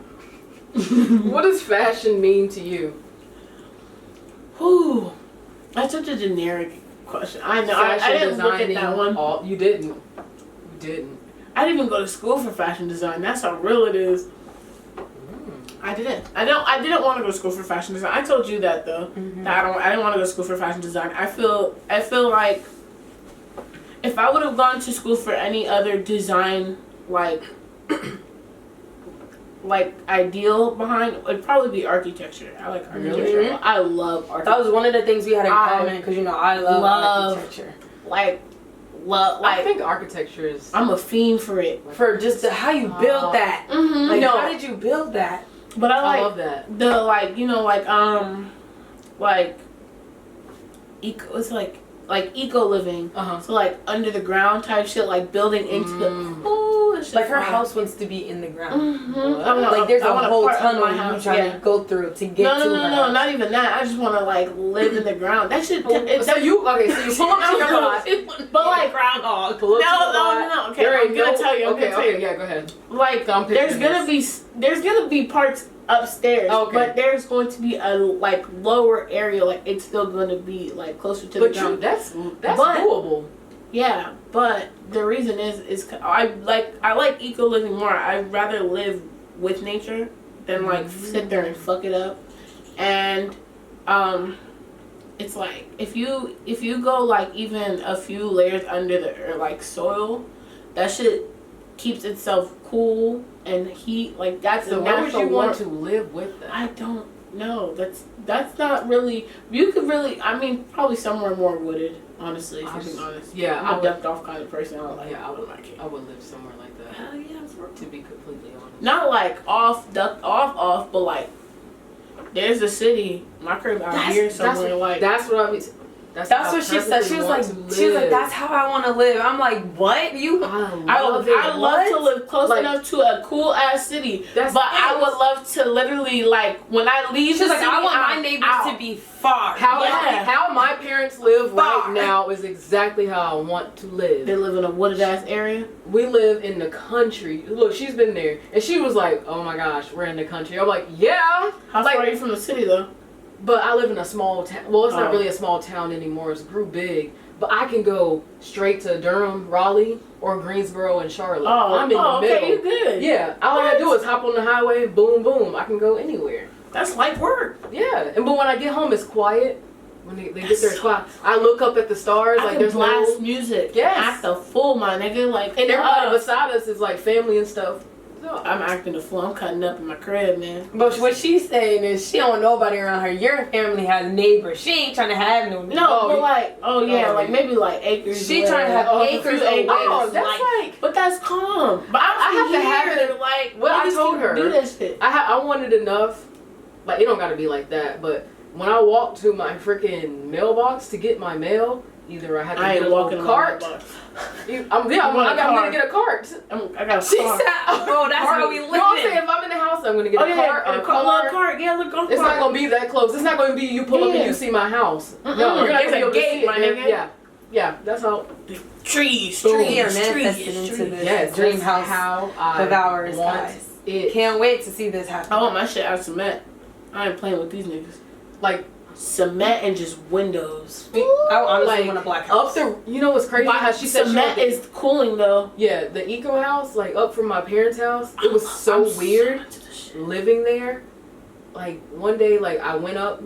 what does fashion mean to you? Whew. That's such a generic question. I know. I didn't look at that one. You didn't. You didn't. I didn't even go to school for fashion design. That's how real it is. I didn't. I didn't want to go to school for fashion design. I told you that though. Mm-hmm. That I didn't want to go to school for fashion design. I feel like if I would have gone to school for any other design like ideal behind, it'd probably be architecture. I like architecture. Mm-hmm. I love architecture. That was one of the things we had in common because I love architecture. I think architecture is. I'm a fiend for it. For just how you build that. Mm-hmm. Like, how did you build that? But I love that. The eco living. So like under the ground type shit, like building into the like her house wants to be in the ground. Mm-hmm. Like there's a whole tunnel you trying to go through to get to her No, not even that. I just want to like live in the ground. That shit. So you pull up to your lot, but like groundhog. Pull up to your lot. No. Okay, I'm gonna tell you. Okay, yeah, go ahead. Like there's gonna be parts upstairs, but there's going to be a like lower area. Like it's still going to be like closer to the ground. That's doable. Yeah, but the reason is I like eco living more. I'd rather live with nature than like sit there and fuck it up. And it's like if you go like even a few layers under the like soil, that shit keeps itself cool and heat. Like that's So the why would natural you want to live with that? I don't know. That's not really. You could really. I mean, probably somewhere more wooded. Honestly, if I'm being honest. Yeah, I'm a ducked off kind of person. I would I would live somewhere like that. Hell yeah, To be completely honest. not like ducked off, but like there's a city. My crib out here somewhere. Like that's what I mean. That's what she said. She was like, that's how I want to live. I'm like, what? I love to live close enough to a cool ass city. But I would love to literally like when I leave. She's like, I want my neighbors to be far. How my parents live right now is exactly how I want to live. They live in a wooded ass area. We live in the country. Look, she's been there, and she was like, "Oh my gosh, we're in the country." I'm like, "Yeah." How far are you from the city though? But I live in a small town. Well, it's not really a small town anymore. It's grew big. But I can go straight to Durham, Raleigh, or Greensboro and Charlotte. I'm in the middle. Okay, you good. Yeah, all I gotta do is hop on the highway, boom, boom. I can go anywhere. That's light work. Yeah, but when I get home, it's quiet. When they get there, it's quiet. I look up at the stars. Like there's blast music. Yes. Act the fool, my nigga. Like and everybody beside us is like family and stuff. I'm acting the fool. I'm cutting up in my crib, man. But what she's saying is she don't know nobody around her. Your family has neighbors. She ain't trying to have no neighbors. No, but like, like maybe like acres. She trying to have acres away. Oh, that's like, but that's calm. But I have to have it. Like, what I told her, do this shit. I wanted enough. Like, it don't gotta be like that. But when I walked to my freaking mailbox to get my mail, either I had to get a little cart. I'm gonna get a cart. I got a she car. said, "Bro, that's how we live." No, I'm saying if I'm in the house, I'm gonna get a cart or a car. Cart. Yeah, look, go. It's not gonna be that close. It's not gonna be you pull up and you see my house. No, you're not gonna be able to see it, my nigga. Yeah, that's how. Trees. We are manifested into this dream house how of ours, guys. Can't wait to see this happen. I want my shit out of cement. I ain't playing with these niggas. Like cement and just windows. I honestly want a black house. You know what's crazy? How she said cement is cooling though. Yeah, the eco house, like up from my parents' house, it was so weird living there. Like one day, like I went up,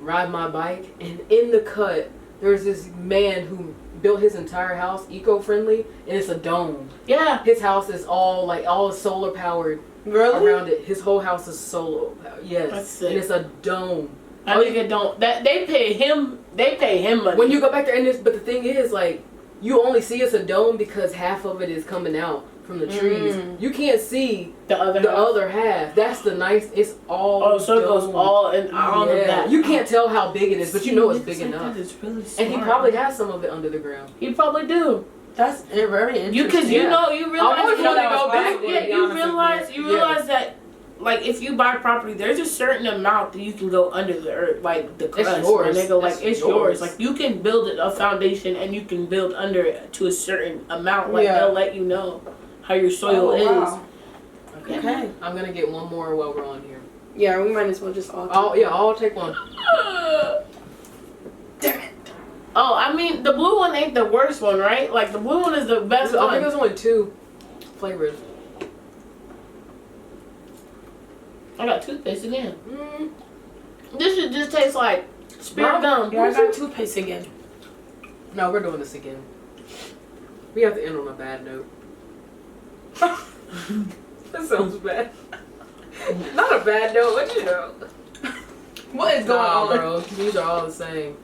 ride my bike, and in the cut, there's this man who built his entire house eco-friendly, and it's a dome. Yeah. His house is all solar powered. Really? Around it, his whole house is solar powered. Yes. That's sick. And it's a dome. I nigga don't. They pay him money. When you go back there, but the thing is, like, you only see it's a dome because half of it is coming out from the trees. You can't see the other half. That's the nice. It's all. Oh, so it goes all in all of that. You can't tell how big it is, but you know it's big enough. That is really smart. And he probably has some of it under the ground. He probably do. That's very interesting. You realize you realize that. Like if you buy property, there's a certain amount that you can go under the earth, like the crust. It's yours. Nigga, like it's yours. Like you can build a foundation and you can build under it to a certain amount. Like they'll let you know how your soil is. Wow. Okay. I'm gonna get one more while we're on here. Yeah, we might as well just all. I'll take one. Damn it. Oh, I mean the blue one ain't the worst one, right? Like the blue one is the best one. I think there's only 2 flavors. I got toothpaste again. This should just taste like spirit gum. Yeah, I got toothpaste again. No, we're doing this again. We have to end on a bad note. That sounds bad. Not a bad note, but What is going on, bro? These are all the same.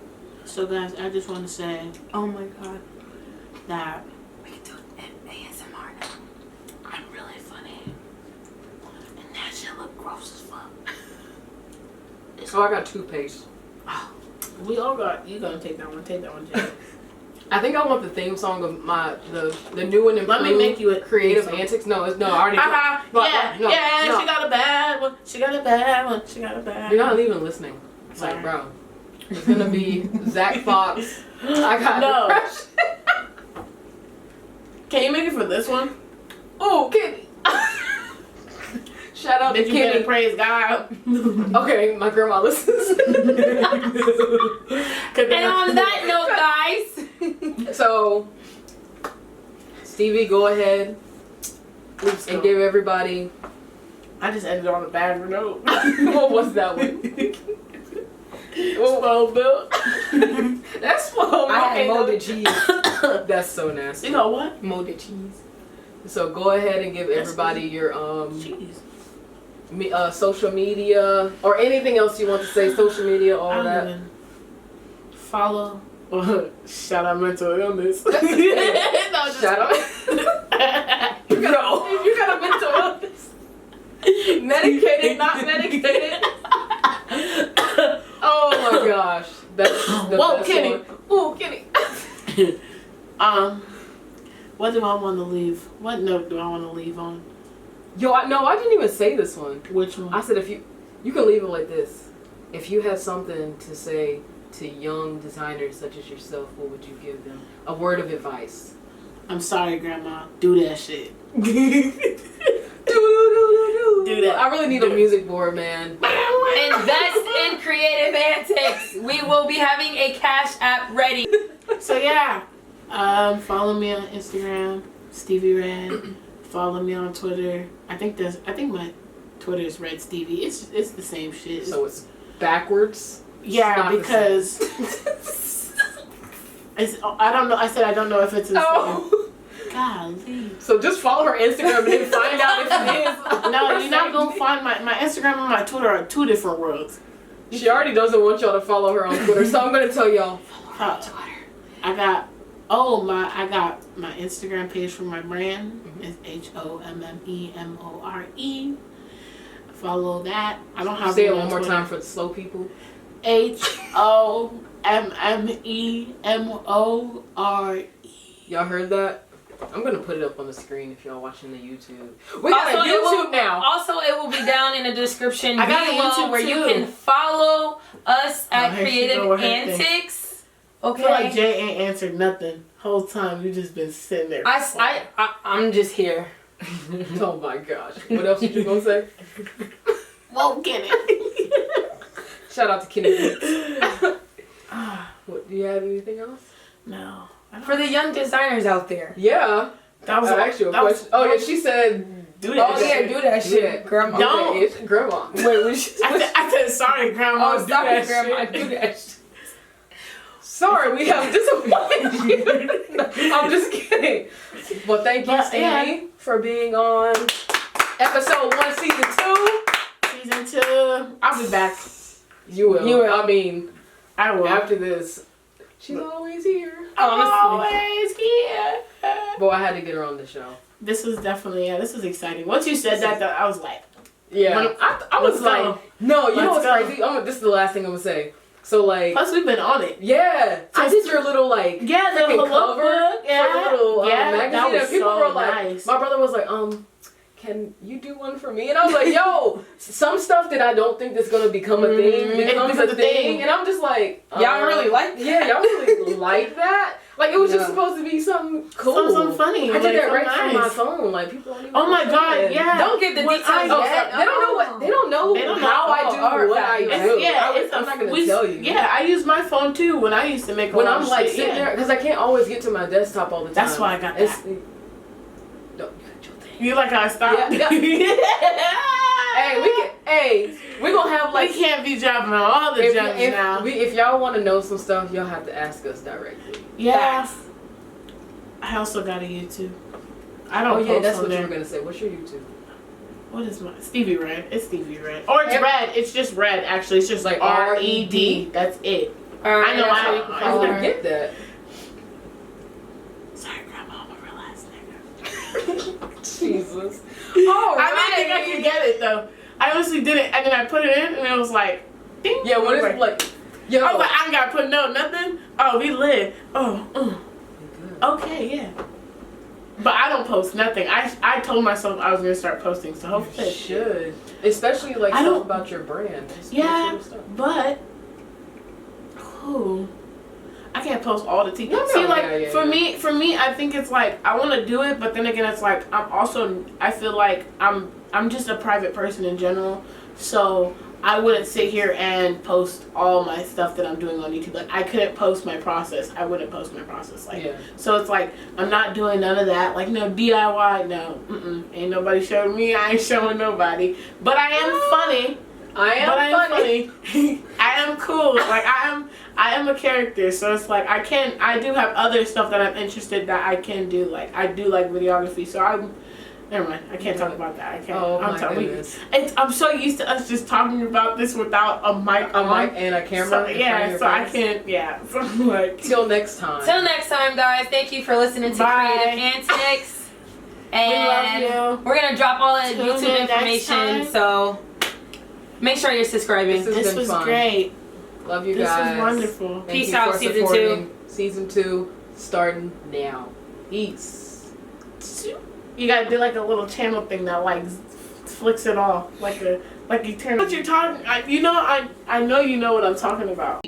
So guys, I just want to say, oh my god, that we can do an ASMR now. I'm really funny, and that shit look gross as fuck. So I got toothpaste. We all got. You gonna take that one? Take that one, Jay. I think I want the theme song of the new and improved. Let me make you a Kreativ Antics. No, I already. She got a bad one. She got a bad one. She got a bad one. You're not even listening. It's like, bro, it's gonna be Zach Fox. I got no. Can you make it for this one? Oh, Kitty. Shout out to Kitty. You better praise God. Okay, my grandma listens. And on that note, guys. So, Stevie, go ahead and give everybody. I just ended on a bad note. What was that one? Spoiled milk. That's spoiled milk. I had molded cheese. That's so nasty. You know what? Molded cheese. So go ahead and give everybody your cheese. Social media or anything else you want to say. Social media, all that. Follow. Shout out mental illness. No, shout out. You got a mental illness. Medicated, not medicated. Oh my gosh. That's the Whoa, best Kenny. one. Ooh, Kenny. What do I want to leave? What note do I want to leave on? Yo, I didn't even say this one. Which one? I said if you can leave it like this. If you have something to say to young designers such as yourself, what would you give them? A word of advice. I'm sorry, Grandma. Do that shit. Do that. I really need a music board, man. Invest in Kreativ Antics. We will be having a Cash App ready. So yeah, follow me on Instagram, Stevy Red. Follow me on Twitter. I think my Twitter is Red Stevie. It's the same shit. So it's backwards. Yeah, because I don't know. I said I don't know if it's the same. Golly. So just follow her Instagram and then find out if it is. No, you're not gonna find my Instagram and my Twitter are two different worlds. She already doesn't want y'all to follow her on Twitter, so I'm gonna tell y'all follow her on Twitter. I got my Instagram page for my brand. It's HOMMEMORE. Follow that. I don't have. Say it one more time for the slow people. HOMMEMORE. Y'all heard that? I'm gonna put it up on the screen if y'all watching the YouTube. We got a YouTube now. Also, it will be down in the description I got a below YouTube where you too. can follow us at here she go Kreativ with her thing. Antics. I feel like Okay. Jay ain't answered nothing. Whole time you just been sitting there. I'm just here. Oh my gosh. What else you gonna say? Won't get it. Shout out to Kenny. What, do you have anything else? No. For the young designers out there. Yeah. That was actually a question. Oh yeah, she said do that. Do that shit, Yeah. Grandma. Don't. It's Grandma. Wait, what she I said sorry, Grandma. Oh, do sorry, that Grandma. shit. Do that shit. Sorry, we have disappointed you. I'm just kidding. Well, thank you, Stevie, for being on episode 1, season 2. Season 2. I'll be back. You will. You will. I mean, I will. after this, she's always here. Always here. But I had to get her on the show. This was definitely, this is exciting. Once you said that, I was like, Yeah. I was let's like, go. no, you know Let's what's go. crazy? This is the last thing I'm going to say. So, like, plus we've been on it. yeah. I did your little, like, Yeah, the freaking hello cover book. Yeah, for the little magazine. that was And people so were like, nice. my brother was like, can you do one for me? And I was like, yo, some stuff that I don't think that's gonna become a thing becomes a thing. And I'm just like, Y'all really like that? Yeah, y'all really like that? Like, it was just supposed to be something cool. Something funny. I did that right nice. from my phone. Like, people don't even Oh my God, understand. yeah. Don't get the When details I- yet. They don't know what, they don't know how I do what I do. I'm not gonna tell you. Yeah, I use my phone too when I used to make a When lot I'm of like shit, sitting yeah. there, because I can't always get to my desktop all the time. That's why I got that. No, You like how I stopped? Yeah. Hey, we gonna have like. We can't be dropping on all the gems now. If y'all want to know some stuff, y'all have to ask us directly. Yeah. I also got a YouTube. I don't. Oh yeah, post that's on what there. you were gonna say. What's your YouTube? What is my Stevie Red? It's Stevie Red, or it's Red. It's just Red. Actually, it's just like RED. That's it. Alright, I know. that's how you can I follow didn't her. get that. Sorry, Grandma. I'm a real ass nigga. Jesus. I didn't think I could get it though. I honestly didn't, and then I put it in, and it was like, ding. Yeah, when it's like, yo. I was like, I ain't gotta put nothing. Oh, we lit. Oh, okay, yeah. But I don't post nothing. I told myself I was gonna start posting, so hopefully. You should, especially like I stuff don't- about your brand. Just Yeah, post stuff. but I can't post all the tea. No, See, like yeah, for me, I think it's like I want to do it, but then again, it's like I feel like I'm just a private person in general, so I wouldn't sit here and post all my stuff that I'm doing on YouTube. Like I couldn't post my process. I wouldn't post my process. Like so, it's like I'm not doing none of that. Like no DIY. No, ain't nobody showing me. I ain't showing nobody. But I am funny. I am funny. I am cool. Like I am a character, so it's like I do have other stuff that I'm interested that I can do. Like I do like videography, so never mind. I can't talk about that. I can't. Oh I'm my telling goodness. I'm so used to us just talking about this without a mic and a camera. So I can't. Yeah. So like. Till next time. Till next time, guys. Thank you for listening to Kreativ Antics. And we love you. We're gonna drop all the Tune YouTube in information, so make sure you're subscribing. This was fun. Great. Love you this guys. This was wonderful. Peace out, season 2. Season 2 starting now. Peace. You gotta do like a little channel thing that like flicks it off, like you turn. What you're talking? I know you know what I'm talking about.